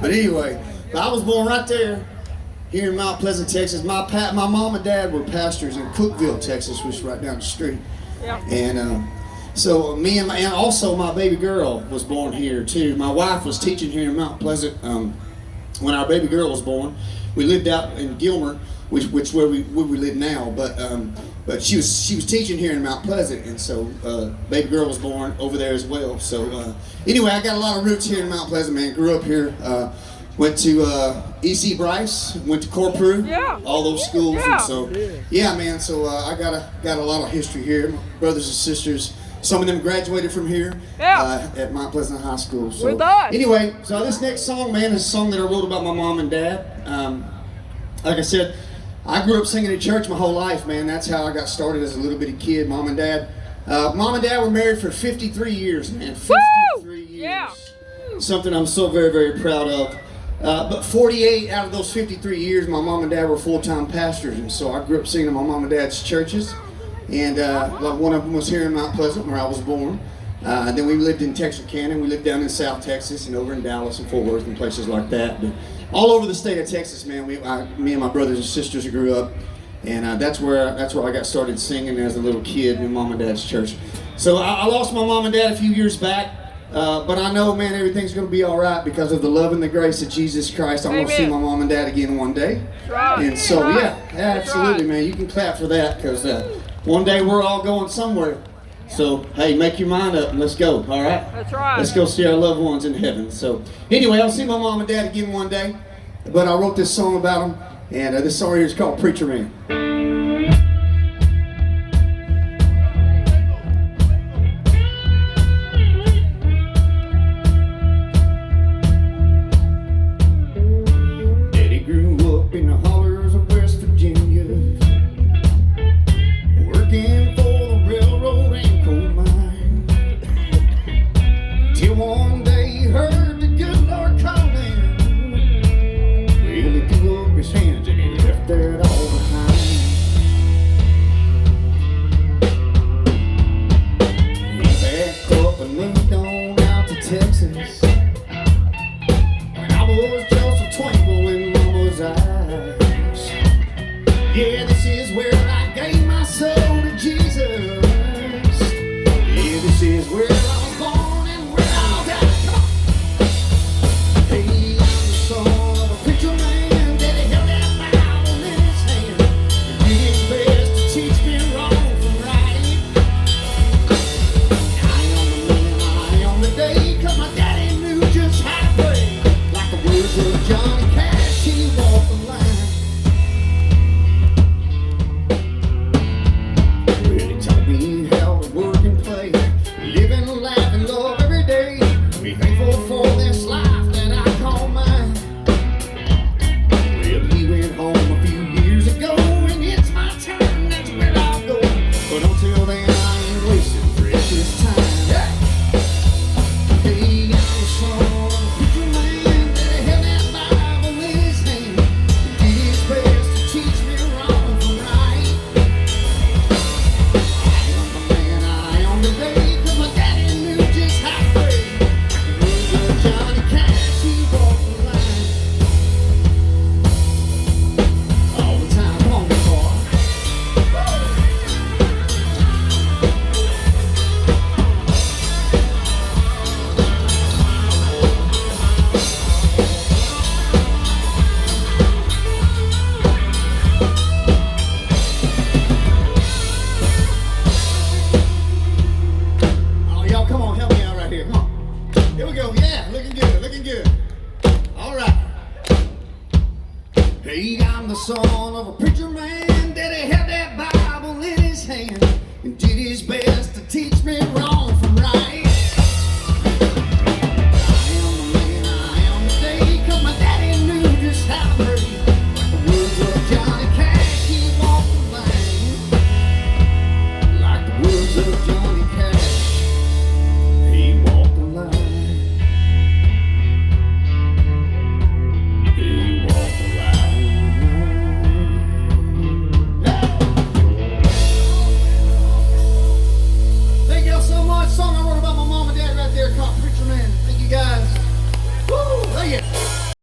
But anyway, I was born right there, here in Mount Pleasant, Texas. My mom and dad were pastors in Cookeville, Texas, which is right down the street. Yeah. And so me and also my baby girl was born here too. My wife was teaching here in Mount Pleasant when our baby girl was born. We lived out in Gilmer, which where we live now, but she was teaching here in Mount Pleasant, and so baby girl was born over there as well. So anyway, I got a lot of roots here in Mount Pleasant, man. Grew up here. Went to E.C. Bryce, went to Corpru, all those schools, and so yeah, man. So I got a lot of history here. My brothers and sisters, some of them graduated from here at Mount Pleasant High School. So with us. Anyway, so this next song, man, is a song that I wrote about my mom and dad. Like I said, I grew up singing in church my whole life, man. That's how I got started as a little bitty kid. Mom and dad were married for 53 years, man. 53 years. Yeah. Something I'm so very, very proud of. But 48 out of those 53 years, my mom and dad were full-time pastors, and so I grew up singing in my mom and dad's churches. And like one of them was here in Mount Pleasant, where I was born. And then we lived in Texarkana. We lived down in South Texas and over in Dallas and Fort Worth and places like that. But all over the state of Texas, man. Me and my brothers and sisters grew up, and that's where I got started singing as a little kid in mom and dad's church. So I lost my mom and dad a few years back. But I know, man, everything's going to be all right because of the love and the grace of Jesus Christ. I'm going to see my mom and dad again one day. Right. And so, yeah, absolutely, man. You can clap for that because one day we're all going somewhere. So, hey, make your mind up and let's go, all right? That's right. Let's go see our loved ones in heaven. So, anyway, I'll see my mom and dad again one day. But I wrote this song about them, and this song here is called Preacher Man. Yeah, this is where I gave my soul to Jesus. Yeah, this is where I was born and where I'll die. Hey, I'm the son of a preacher man that held that Bible in his hand and did his best to teach me wrong from right. I am the man, I am the day, 'cause my daddy knew just how to pray. Like the words of Johnny Cash, he walked the line. Hey, I'm the son of a preacher man that had that Bible in his hand and did his best to teach me wrong.